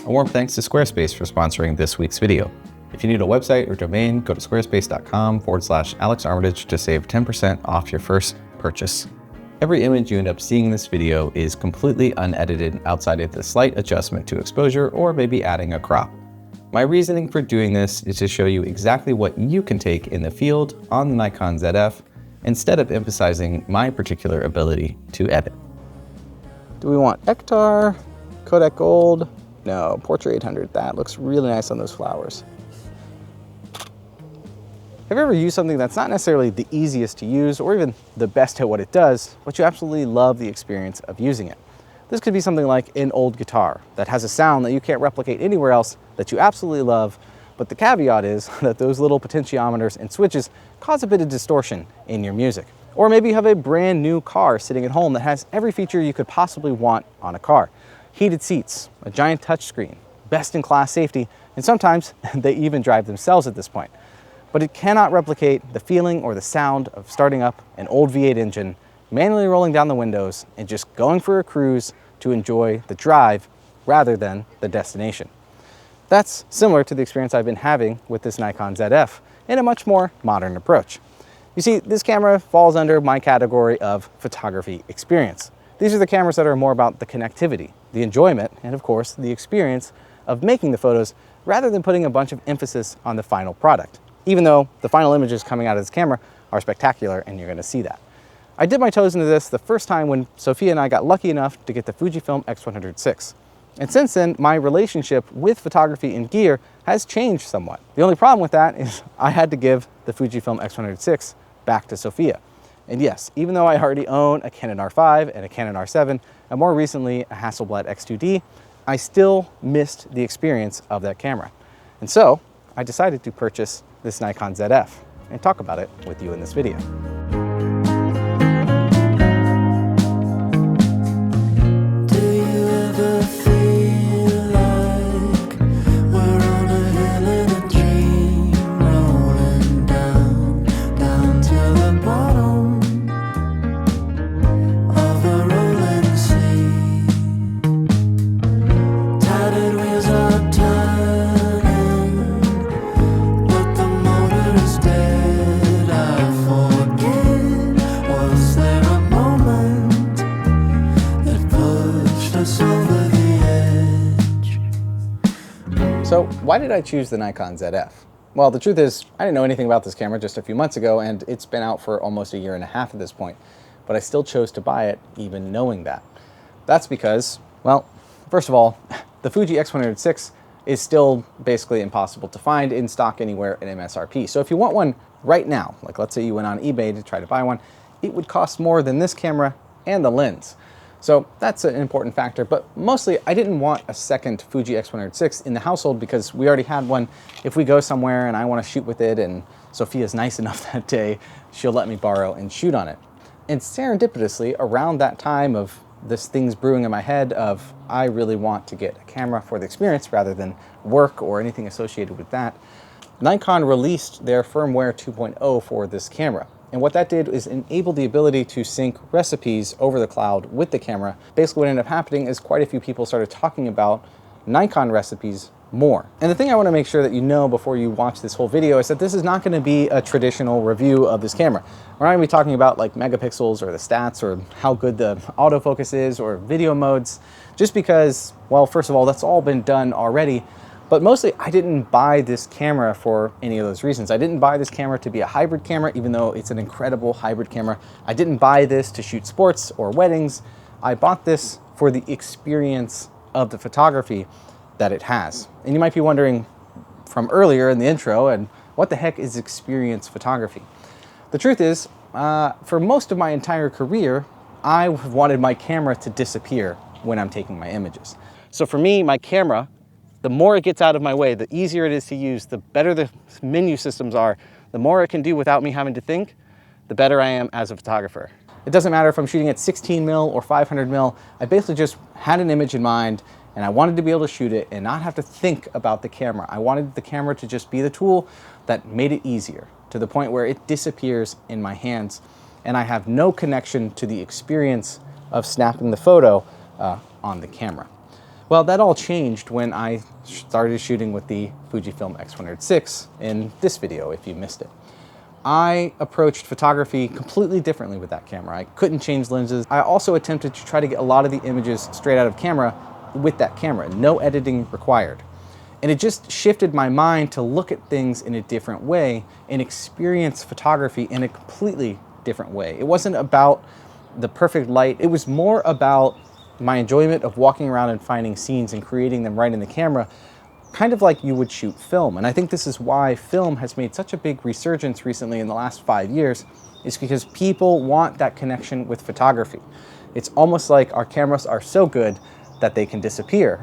A warm thanks to Squarespace for sponsoring this week's video. If you need a website or domain, go to squarespace.com/AlexArmitage to save 10% off your first purchase. Every image you end up seeing in this video is completely unedited outside of the slight adjustment to exposure or maybe adding a crop. My reasoning for doing this is to show you exactly what you can take in the field on the Nikon ZF instead of emphasizing my particular ability to edit. Do we want Ektar, Kodak Gold? No, Portrait 800, that looks really nice on those flowers. Have you ever used something that's not necessarily the easiest to use or even the best at what it does, but you absolutely love the experience of using it? This could be something like an old guitar that has a sound that you can't replicate anywhere else that you absolutely love, but the caveat is that those little potentiometers and switches cause a bit of distortion in your music. Or maybe you have a brand new car sitting at home that has every feature you could possibly want on a car. Heated seats, a giant touchscreen, best-in-class safety, and sometimes they even drive themselves at this point. But it cannot replicate the feeling or the sound of starting up an old V8 engine, manually rolling down the windows, and just going for a cruise to enjoy the drive rather than the destination. That's similar to the experience I've been having with this Nikon ZF in a much more modern approach. You see, this camera falls under my category of photography experience. These are the cameras that are more about the connectivity, the enjoyment, and of course, the experience of making the photos rather than putting a bunch of emphasis on the final product, even though the final images coming out of this camera are spectacular and you're gonna see that. I dipped my toes into this the first time when Sophia and I got lucky enough to get the Fujifilm X100VI. And since then, my relationship with photography and gear has changed somewhat. The only problem with that is I had to give the Fujifilm X100VI back to Sophia. And yes, even though I already own a Canon R5 and a Canon R7, and more recently a Hasselblad X2D, I still missed the experience of that camera. And so I decided to purchase this Nikon ZF and talk about it with you in this video. So why did I choose the Nikon ZF? Well, the truth is, I didn't know anything about this camera just a few months ago, and it's been out for almost a year and a half at this point, but I still chose to buy it even knowing that. That's because, well, first of all, the Fuji X100VI is still basically impossible to find in stock anywhere at MSRP. So if you want one right now, like let's say you went on eBay to try to buy one, it would cost more than this camera and the lens. So that's an important factor, but mostly I didn't want a second Fuji X100VI in the household because we already had one. If we go somewhere and I want to shoot with it and Sophia's nice enough that day, she'll let me borrow and shoot on it. And serendipitously, around that time of this things brewing in my head of I really want to get a camera for the experience rather than work or anything associated with that, Nikon released their firmware 2.0 for this camera. And what that did is enable the ability to sync recipes over the cloud with the camera. Basically what ended up happening is quite a few people started talking about Nikon recipes more. And the thing I want to make sure that you know before you watch this whole video is that this is not going to be a traditional review of this camera. We're not going to be talking about like megapixels or the stats or how good the autofocus is or video modes, just because, well, first of all, that's all been done already. But mostly, I didn't buy this camera for any of those reasons. I didn't buy this camera to be a hybrid camera, even though it's an incredible hybrid camera. I didn't buy this to shoot sports or weddings. I bought this for the experience of the photography that it has. And you might be wondering from earlier in the intro, and what the heck is experience photography? The truth is, for most of my entire career, I wanted my camera to disappear when I'm taking my images. So for me, my camera, the more it gets out of my way, the easier it is to use, the better the menu systems are, the more it can do without me having to think, the better I am as a photographer. It doesn't matter if I'm shooting at 16 mil or 500 mil, I basically just had an image in mind and I wanted to be able to shoot it and not have to think about the camera. I wanted the camera to just be the tool that made it easier, to the point where it disappears in my hands and I have no connection to the experience of snapping the photo on the camera. Well, that all changed when I started shooting with the Fujifilm X100VI in this video, if you missed it. I approached photography completely differently with that camera. I couldn't change lenses. I also attempted to try to get a lot of the images straight out of camera with that camera, no editing required. And it just shifted my mind to look at things in a different way and experience photography in a completely different way. It wasn't about the perfect light. It was more about my enjoyment of walking around and finding scenes and creating them right in the camera, kind of like you would shoot film. And I think this is why film has made such a big resurgence recently in the last 5 years, is because people want that connection with photography. It's almost like our cameras are so good that they can disappear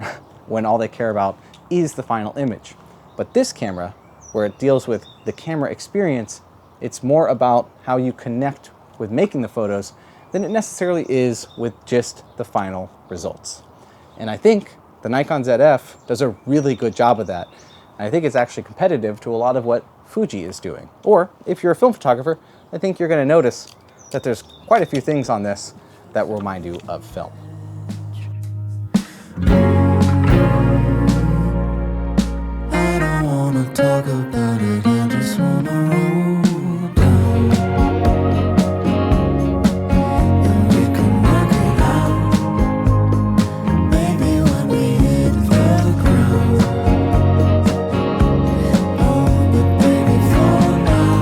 when all they care about is the final image. But this camera, where it deals with the camera experience, it's more about how you connect with making the photos than it necessarily is with just the final results. And I think the Nikon ZF does a really good job of that. And I think it's actually competitive to a lot of what Fuji is doing. Or if you're a film photographer, I think you're going to notice that there's quite a few things on this that will remind you of film. Talk about it, I just wanna roll down, and we can work it out, maybe when we hit the ground. Oh, but baby, for now,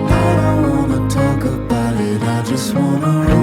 I don't wanna talk about it, I just wanna roll.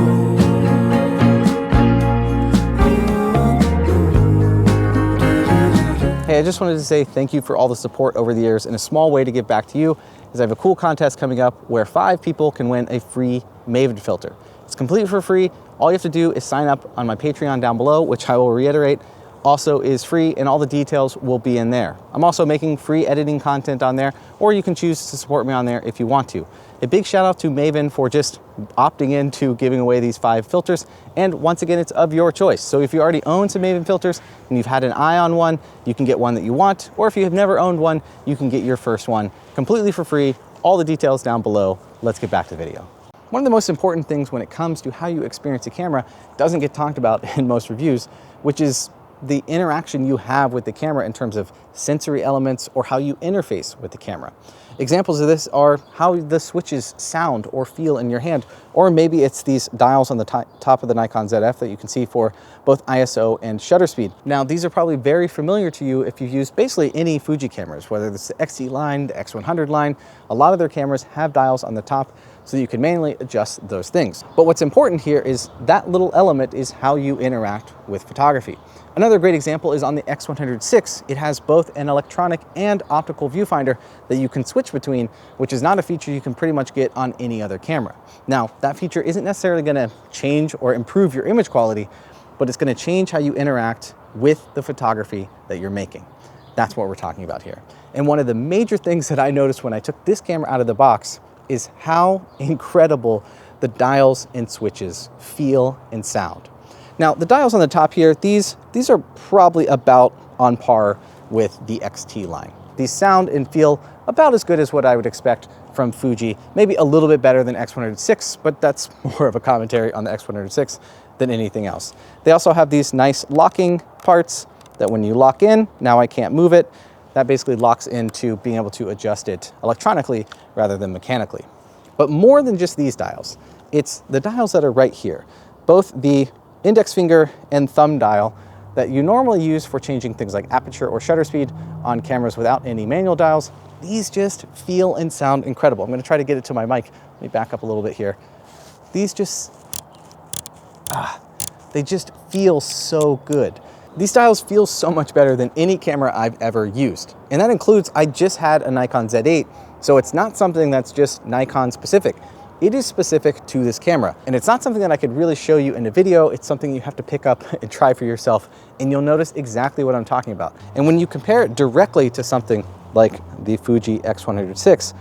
Hey, I just wanted to say thank you for all the support over the years, and a small way to give back to you is I have a cool contest coming up where 5 people can win a free Maven filter. It's completely for free. All you have to do is sign up on my Patreon down below, which I will reiterate also is free, and all the details will be in there. I'm also making free editing content on there, or you can choose to support me on there if you want to. A big shout out to Maven for just opting into giving away these 5 filters. And once again, it's of your choice. So if you already own some Maven filters and you've had an eye on one, you can get one that you want. Or if you have never owned one, you can get your first one completely for free. All the details down below. Let's get back to the video. One of the most important things when it comes to how you experience a camera doesn't get talked about in most reviews, which is the interaction you have with the camera in terms of sensory elements or how you interface with the camera. Examples of this are how the switches sound or feel in your hand, or maybe it's these dials on the top of the Nikon ZF that you can see for both ISO and shutter speed. Now, these are probably very familiar to you if you've used basically any Fuji cameras, whether it's the XE line, the X100 line. A lot of their cameras have dials on the top so you can manually adjust those things. But what's important here is that little element is how you interact with photography. Another great example is on the X100VI. It has both an electronic and optical viewfinder that you can switch between, which is not a feature you can pretty much get on any other camera. Now, that feature isn't necessarily going to change or improve your image quality, but it's going to change how you interact with the photography that you're making. That's what we're talking about here. And one of the major things that I noticed when I took this camera out of the box is how incredible the dials and switches feel and sound. Now, the dials on the top here, these are probably about on par with the XT line. These sound and feel about as good as what I would expect from Fuji, maybe a little bit better than X100VI, but that's more of a commentary on the X100VI than anything else. They also have these nice locking parts that when you lock in, now I can't move it. That basically locks into being able to adjust it electronically rather than mechanically. But more than just these dials, it's the dials that are right here. Both the index finger and thumb dial that you normally use for changing things like aperture or shutter speed on cameras without any manual dials, these just feel and sound incredible. I'm going to try to get it to my mic. Let me back up a little bit here. These just, they just feel so good. These dials feel so much better than any camera I've ever used. And that includes, I just had a Nikon Z8, so it's not something that's just Nikon specific. It is specific to this camera. And it's not something that I could really show you in a video. It's something you have to pick up and try for yourself, and you'll notice exactly what I'm talking about. And when you compare it directly to something like the Fuji X100VI,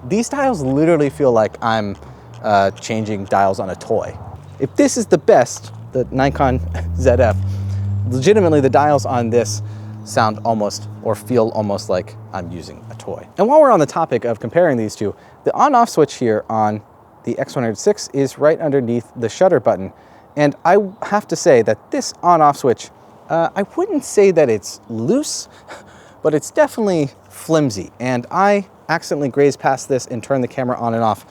these dials literally feel like I'm changing dials on a toy. If this is the best, the Nikon ZF, legitimately the dials on this sound almost or feel almost like I'm using a toy. And while we're on the topic of comparing these two, the on-off switch here on the X100VI is right underneath the shutter button. And I have to say that this on-off switch, I wouldn't say that it's loose, but it's definitely flimsy. And I accidentally graze past this and turn the camera on and off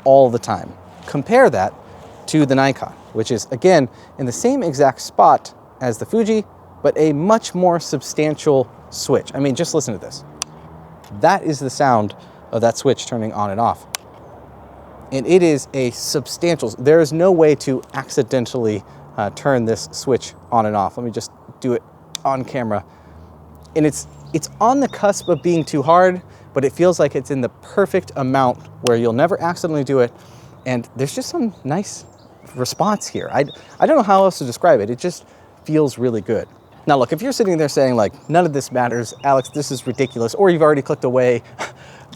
all the time. Compare that to the Nikon, which is again in the same exact spot as the Fuji, but a much more substantial switch. I mean, just listen to this. That is the sound of that switch turning on and off. And it is a substantial, there is no way to accidentally turn this switch on and off. Let me just do it on camera. And it's on the cusp of being too hard, but it feels like it's in the perfect amount where you'll never accidentally do it. And there's just some nice response here. I don't know how else to describe it. It just feels really good. Now look, if you're sitting there saying like, none of this matters, Alex, this is ridiculous, or you've already clicked away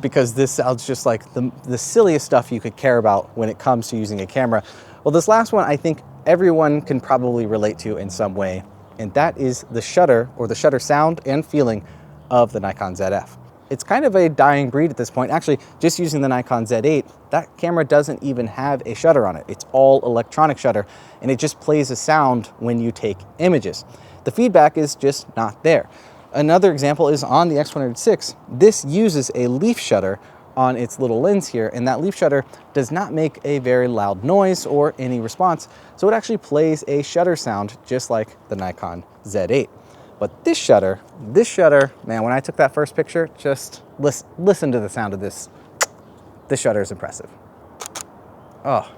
because this sounds just like the silliest stuff you could care about when it comes to using a camera. Well, this last one I think everyone can probably relate to in some way, and that is the shutter, or the shutter sound and feeling of the Nikon ZF. It's kind of a dying breed at this point. Actually, just using the Nikon Z8, that camera doesn't even have a shutter on it. It's all electronic shutter, and it just plays a sound when you take images. The feedback is just not there. Another example is on the X100VI. This uses a leaf shutter on its little lens here, and that leaf shutter does not make a very loud noise or any response, so it actually plays a shutter sound just like the Nikon Z8. But this shutter, man, when I took that first picture, just listen to the sound of this. This shutter is impressive. Oh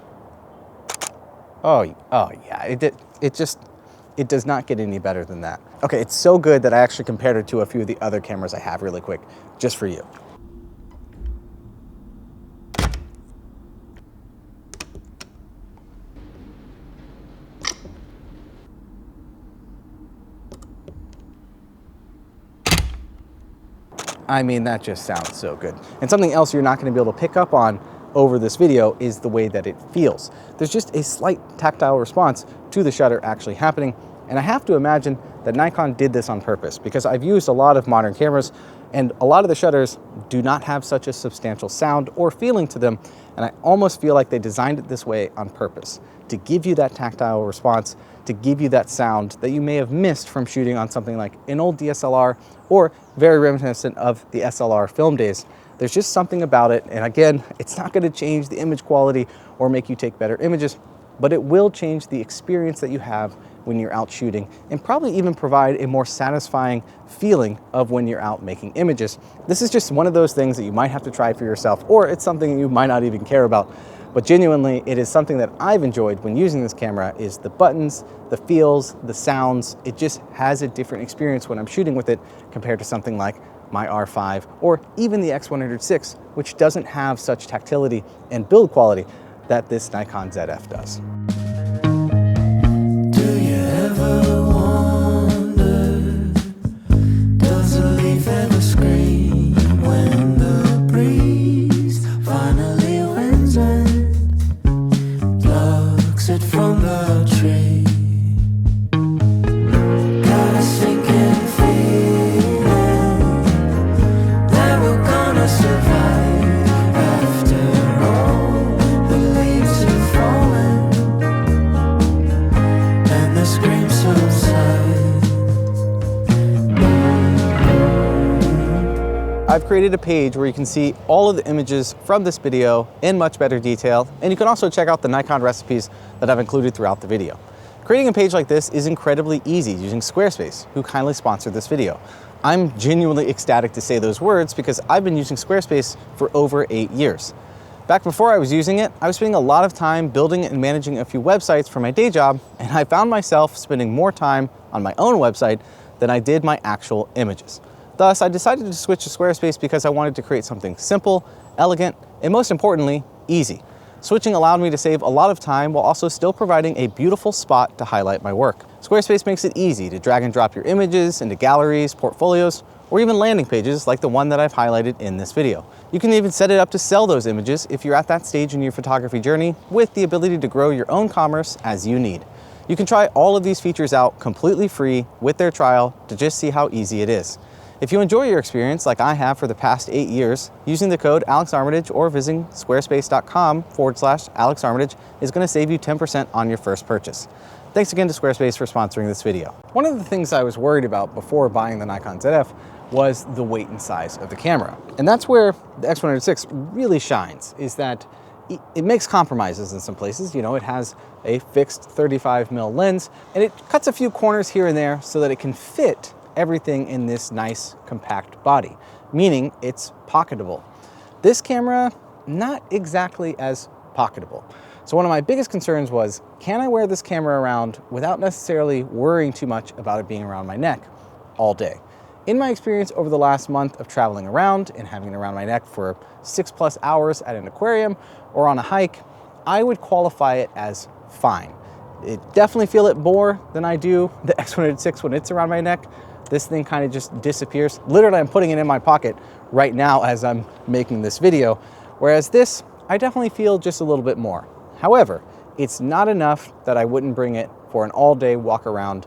yeah, it does not get any better than that. Okay, it's so good that I actually compared it to a few of the other cameras I have really quick, just for you. I mean, that just sounds so good. And something else you're not gonna be able to pick up on over this video is the way that it feels. There's just a slight tactile response to the shutter actually happening. And I have to imagine that Nikon did this on purpose, because I've used a lot of modern cameras and a lot of the shutters do not have such a substantial sound or feeling to them. And I almost feel like they designed it this way on purpose, to give you that tactile response, to give you that sound that you may have missed from shooting on something like an old DSLR or very reminiscent of the SLR film days. There's just something about it. And again, it's not going to change the image quality or make you take better images, but it will change the experience that you have when you're out shooting, and probably even provide a more satisfying feeling of when you're out making images. This is just one of those things that you might have to try for yourself, or it's something you might not even care about. But genuinely, it is something that I've enjoyed when using this camera, is the buttons, the feels, the sounds. It just has a different experience when I'm shooting with it compared to something like my R5 or even the X100VI, which doesn't have such tactility and build quality that this Nikon ZF does. Do you ever wonder, does a leaf ever scream when the breeze finally wins and plucks it from the tree? Got a sinking feeling that we're gonna survive after all the leaves have fallen and the screams subside. I've created a page where you can see all of the images from this video in much better detail, and you can also check out the Nikon recipes that I've included throughout the video. Creating a page like this is incredibly easy using Squarespace, who kindly sponsored this video. I'm genuinely ecstatic to say those words because I've been using Squarespace for over 8 years. Back before I was using it, I was spending a lot of time building and managing a few websites for my day job, and I found myself spending more time on my own website than I did my actual images. Thus, I decided to switch to Squarespace because I wanted to create something simple, elegant, and most importantly, easy. Switching allowed me to save a lot of time while also still providing a beautiful spot to highlight my work. Squarespace makes it easy to drag and drop your images into galleries, portfolios, or even landing pages like the one that I've highlighted in this video. You can even set it up to sell those images if you're at that stage in your photography journey, with the ability to grow your own commerce as you need. You can try all of these features out completely free with their trial to just see how easy it is. If you enjoy your experience like I have for the past 8 years, using the code AlexArmitage or visiting squarespace.com/AlexArmitage is going to save you 10% on your first purchase. Thanks again to Squarespace for sponsoring this video. One of the things I was worried about before buying the Nikon ZF was the weight and size of the camera. And that's where the X100VI really shines, is that it makes compromises in some places. You know, it has a fixed 35mm lens, and it cuts a few corners here and there so that it can fit everything in this nice compact body, meaning it's pocketable. This camera, not exactly as pocketable. So one of my biggest concerns was, can I wear this camera around without necessarily worrying too much about it being around my neck all day? In my experience over the last month of traveling around and having it around my neck for 6+ hours at an aquarium or on a hike, I would qualify it as fine. It definitely feel it more than I do the X100VI when it's around my neck. This thing kind of just disappears. Literally, I'm putting it in my pocket right now as I'm making this video. Whereas this, I definitely feel just a little bit more. However, it's not enough that I wouldn't bring it for an all-day walk around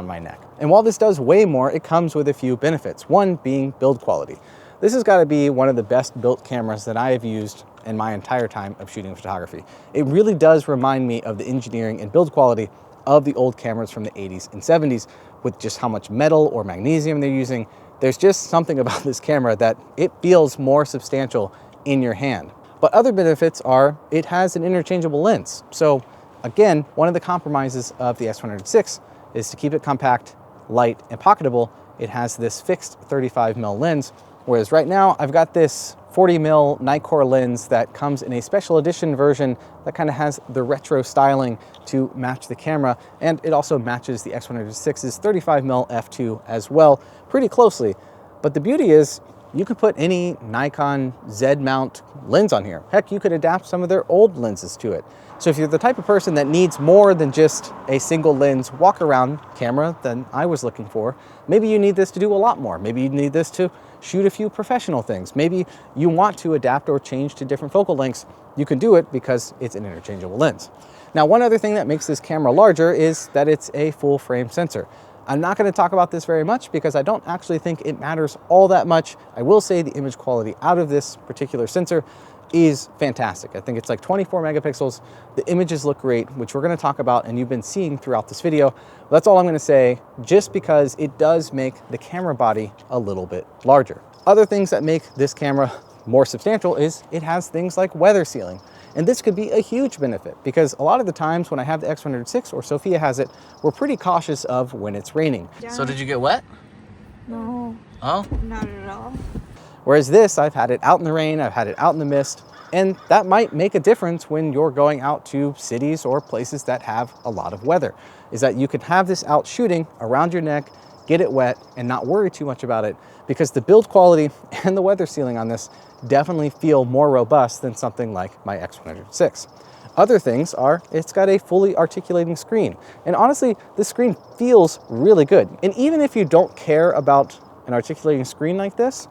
my neck. And while this does weigh more, it comes with a few benefits. One being build quality. This has got to be one of the best built cameras that I have used in my entire time of shooting photography. It really does remind me of the engineering and build quality of the old cameras from the 80s and 70s, with just how much metal or magnesium they're using. There's just something about this camera that it feels more substantial in your hand. But other benefits are it has an interchangeable lens. So again, one of the compromises of the X100VI is to keep it compact, light, and pocketable. It has this fixed 35mm lens, whereas right now I've got this 40mm Nikkor lens that comes in a special edition version that kind of has the retro styling to match the camera, and it also matches the X100VI's 35mm f2 as well, pretty closely. But the beauty is, you could put any Nikon Z mount lens on here. Heck, you could adapt some of their old lenses to it. So if you're the type of person that needs more than just a single lens walk around camera than I was looking for, maybe you need this to do a lot more. Maybe you need this to shoot a few professional things. Maybe you want to adapt or change to different focal lengths. You can do it because it's an interchangeable lens. Now, one other thing that makes this camera larger is that it's a full frame sensor. I'm not going to talk about this very much because I don't actually think it matters all that much. I will say the image quality out of this particular sensor is fantastic. I think it's like 24 megapixels. The images look great, which we're going to talk about and you've been seeing throughout this video. That's all I'm going to say, just because it does make the camera body a little bit larger. Other things that make this camera more substantial is it has things like weather sealing. And this could be a huge benefit because a lot of the times when I have the X100VI or Sophia has it, we're pretty cautious of when it's raining. Yeah. So did you get wet? No. Oh? Not at all. Whereas this, I've had it out in the rain, I've had it out in the mist, and that might make a difference when you're going out to cities or places that have a lot of weather, is that you can have this out shooting around your neck, get it wet, and not worry too much about it, because the build quality and the weather sealing on this definitely feel more robust than something like my X100VI. Other things are, it's got a fully articulating screen. And honestly, this screen feels really good. And even if you don't care about an articulating screen like this,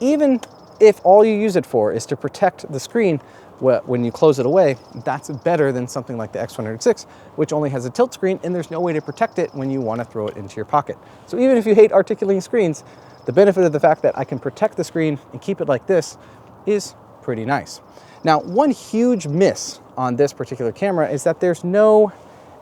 even if all you use it for is to protect the screen when you close it away, that's better than something like the X100VI, which only has a tilt screen and there's no way to protect it when you want to throw it into your pocket. So even if you hate articulating screens, the benefit of the fact that I can protect the screen and keep it like this is pretty nice. Now, one huge miss on this particular camera is that there's no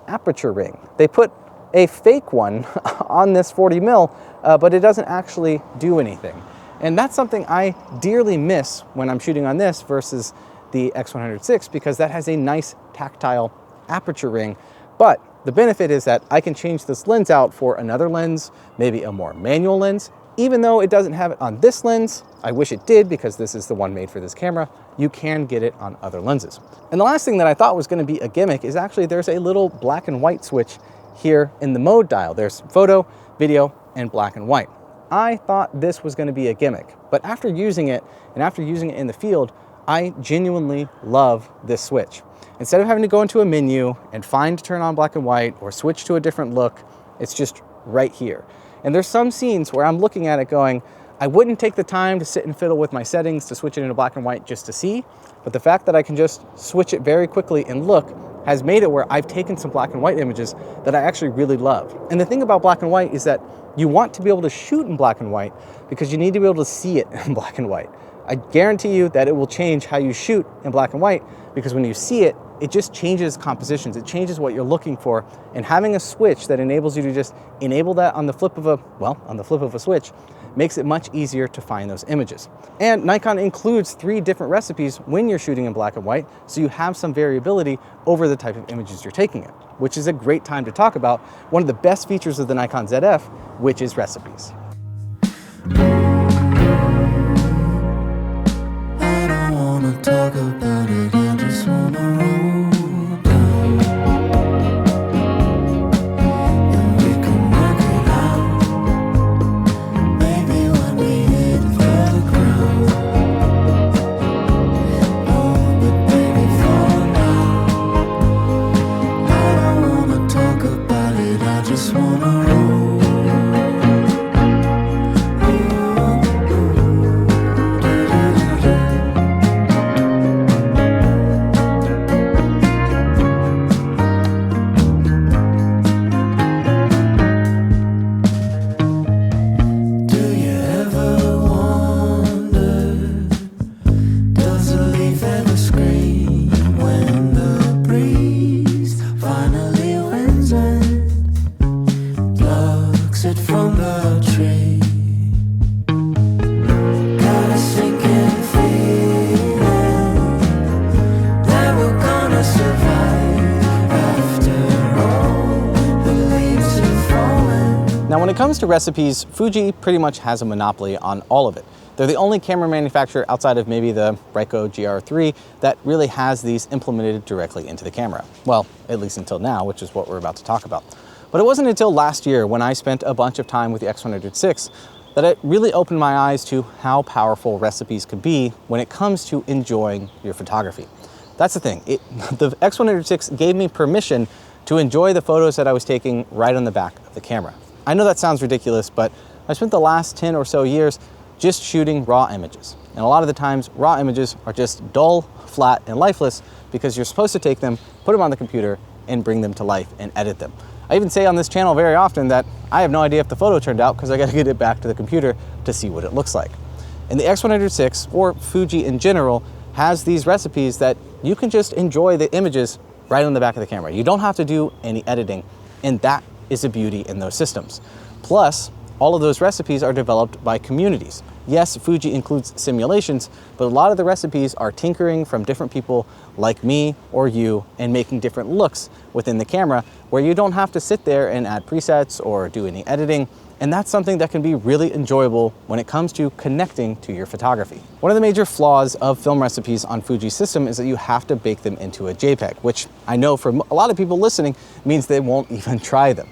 aperture ring. They put a fake one on this 40mm, but it doesn't actually do anything. And that's something I dearly miss when I'm shooting on this versus the X100VI, because that has a nice tactile aperture ring. But the benefit is that I can change this lens out for another lens, maybe a more manual lens. Even though it doesn't have it on this lens, I wish it did because this is the one made for this camera, you can get it on other lenses. And the last thing that I thought was going to be a gimmick is actually there's a little black and white switch here in the mode dial. There's photo, video, and black and white. I thought this was going to be a gimmick, but after using it, and after using it in the field, I genuinely love this switch. Instead of having to go into a menu and find to turn on black and white or switch to a different look, it's just right here. And there's some scenes where I'm looking at it going, I wouldn't take the time to sit and fiddle with my settings to switch it into black and white just to see, but the fact that I can just switch it very quickly and look has made it where I've taken some black and white images that I actually really love. And the thing about black and white is that you want to be able to shoot in black and white because you need to be able to see it in black and white. I guarantee you that it will change how you shoot in black and white, because when you see it, it just changes compositions. It changes what you're looking for. And having a switch that enables you to just enable that on the flip of a switch makes it much easier to find those images. And Nikon includes 3 different recipes when you're shooting in black and white, so you have some variability over the type of images you're taking it, which is a great time to talk about one of the best features of the Nikon ZF, which is recipes. I don't wanna talk about it, I just wanna roll down. And we can work it out, maybe when we hit the ground. Oh, but baby, for now, I don't wanna talk about it, I just wanna roll. Now, when it comes to recipes, Fuji pretty much has a monopoly on all of it. They're the only camera manufacturer outside of maybe the Ricoh GR3 that really has these implemented directly into the camera. Well, at least until now, which is what we're about to talk about. But it wasn't until last year, when I spent a bunch of time with the X100VI, that it really opened my eyes to how powerful recipes could be when it comes to enjoying your photography. That's the thing. The X100VI gave me permission to enjoy the photos that I was taking right on the back of the camera. I know that sounds ridiculous, but I spent the last 10 or so years just shooting raw images. And a lot of the times, raw images are just dull, flat, and lifeless because you're supposed to take them, put them on the computer, and bring them to life and edit them. I even say on this channel very often that I have no idea if the photo turned out because I got to get it back to the computer to see what it looks like. And the X100VI, or Fuji in general, has these recipes that you can just enjoy the images right on the back of the camera. You don't have to do any editing, and that is a beauty in those systems. Plus, all of those recipes are developed by communities. Yes, Fuji includes simulations, but a lot of the recipes are tinkering from different people like me or you and making different looks within the camera where you don't have to sit there and add presets or do any editing. And that's something that can be really enjoyable when it comes to connecting to your photography. One of the major flaws of film recipes on Fuji's system is that you have to bake them into a JPEG, which I know for a lot of people listening means they won't even try them.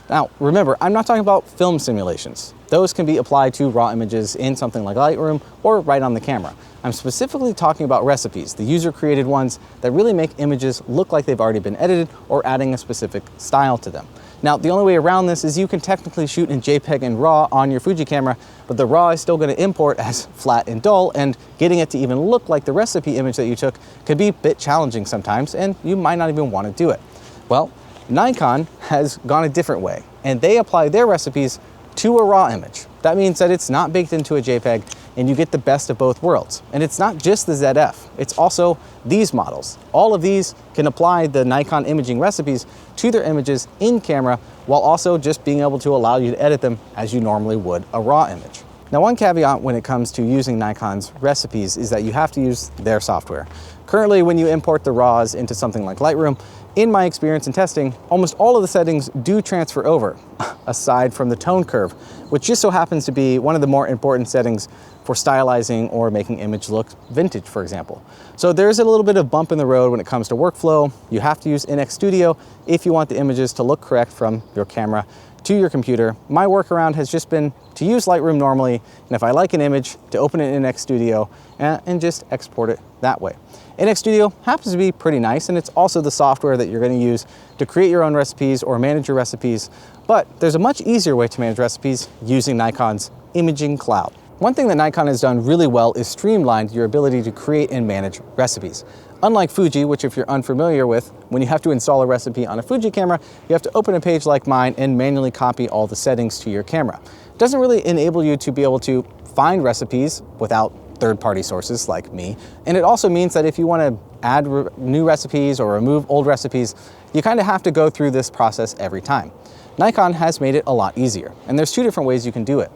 Now, remember, I'm not talking about film simulations. Those can be applied to raw images in something like Lightroom or right on the camera. I'm specifically talking about recipes, the user-created ones that really make images look like they've already been edited or adding a specific style to them. Now, the only way around this is you can technically shoot in JPEG and RAW on your Fuji camera, but the RAW is still going to import as flat and dull, and getting it to even look like the recipe image that you took could be a bit challenging sometimes, and you might not even want to do it. Well, Nikon has gone a different way, and they apply their recipes to a raw image. That means that it's not baked into a JPEG, and you get the best of both worlds. And it's not just the ZF, it's also these models. All of these can apply the Nikon imaging recipes to their images in camera, while also just being able to allow you to edit them as you normally would a raw image. Now, one caveat when it comes to using Nikon's recipes is that you have to use their software. Currently, when you import the RAWs into something like Lightroom, in my experience in testing, almost all of the settings do transfer over, aside from the tone curve, which just so happens to be one of the more important settings for stylizing or making image look vintage, for example. So there's a little bit of bump in the road when it comes to workflow. You have to use NX Studio if you want the images to look correct from your camera to your computer. My workaround has just been to use Lightroom normally, and if I like an image, to open it in NX Studio and just export it that way. NX Studio happens to be pretty nice, and it's also the software that you're going to use to create your own recipes or manage your recipes, but there's a much easier way to manage recipes using Nikon's Imaging Cloud. One thing that Nikon has done really well is streamlined your ability to create and manage recipes. Unlike Fuji, which if you're unfamiliar with, when you have to install a recipe on a Fuji camera, you have to open a page like mine and manually copy all the settings to your camera. It doesn't really enable you to be able to find recipes without third-party sources like me. And it also means that if you want to add new recipes or remove old recipes, you kind of have to go through this process every time. Nikon has made it a lot easier, and there's two different ways you can do it.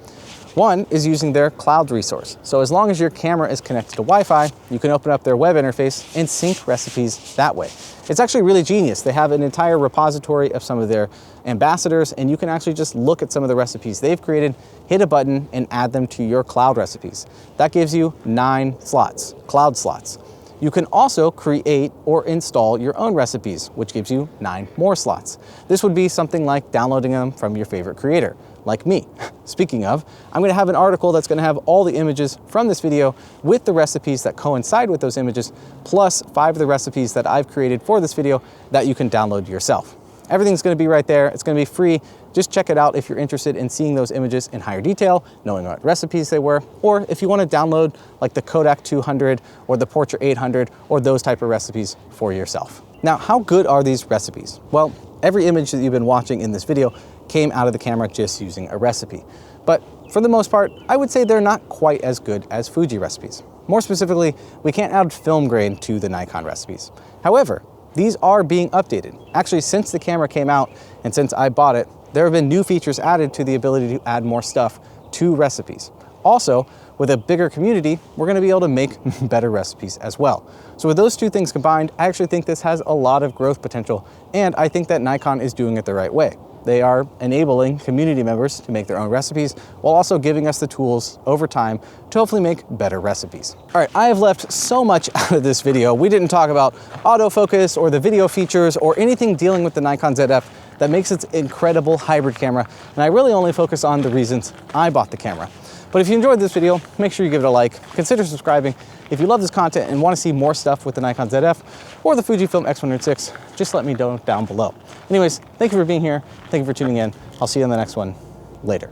One is using their cloud resource. So as long as your camera is connected to Wi-Fi, you can open up their web interface and sync recipes that way. It's actually really genius. They have an entire repository of some of their ambassadors, and you can actually just look at some of the recipes they've created, hit a button, and add them to your cloud recipes. That gives you 9 slots, cloud slots. You can also create or install your own recipes, which gives you 9 more slots. This would be something like downloading them from your favorite creator, like me. Speaking of, I'm going to have an article that's going to have all the images from this video with the recipes that coincide with those images, plus 5 of the recipes that I've created for this video that you can download yourself. Everything's going to be right there. It's going to be free. Just check it out if you're interested in seeing those images in higher detail, knowing what recipes they were, or if you want to download like the Kodak 200 or the Portra 800 or those type of recipes for yourself. Now, how good are these recipes? Well, every image that you've been watching in this video came out of the camera just using a recipe. But for the most part, I would say they're not quite as good as Fuji recipes. More specifically, we can't add film grain to the Nikon recipes. However, these are being updated. Actually, since the camera came out and since I bought it, there have been new features added to the ability to add more stuff to recipes. Also, with a bigger community, we're going to be able to make better recipes as well. So with those two things combined, I actually think this has a lot of growth potential, and I think that Nikon is doing it the right way. They are enabling community members to make their own recipes while also giving us the tools over time to hopefully make better recipes. All right, I have left so much out of this video. We didn't talk about autofocus or the video features or anything dealing with the Nikon ZF that makes its incredible hybrid camera, and I really only focus on the reasons I bought the camera. But if you enjoyed this video, make sure you give it a like, consider subscribing. If you love this content and want to see more stuff with the Nikon ZF or the Fujifilm X100VI, just let me know down below. Anyways, thank you for being here. Thank you for tuning in. I'll see you in the next one. Later.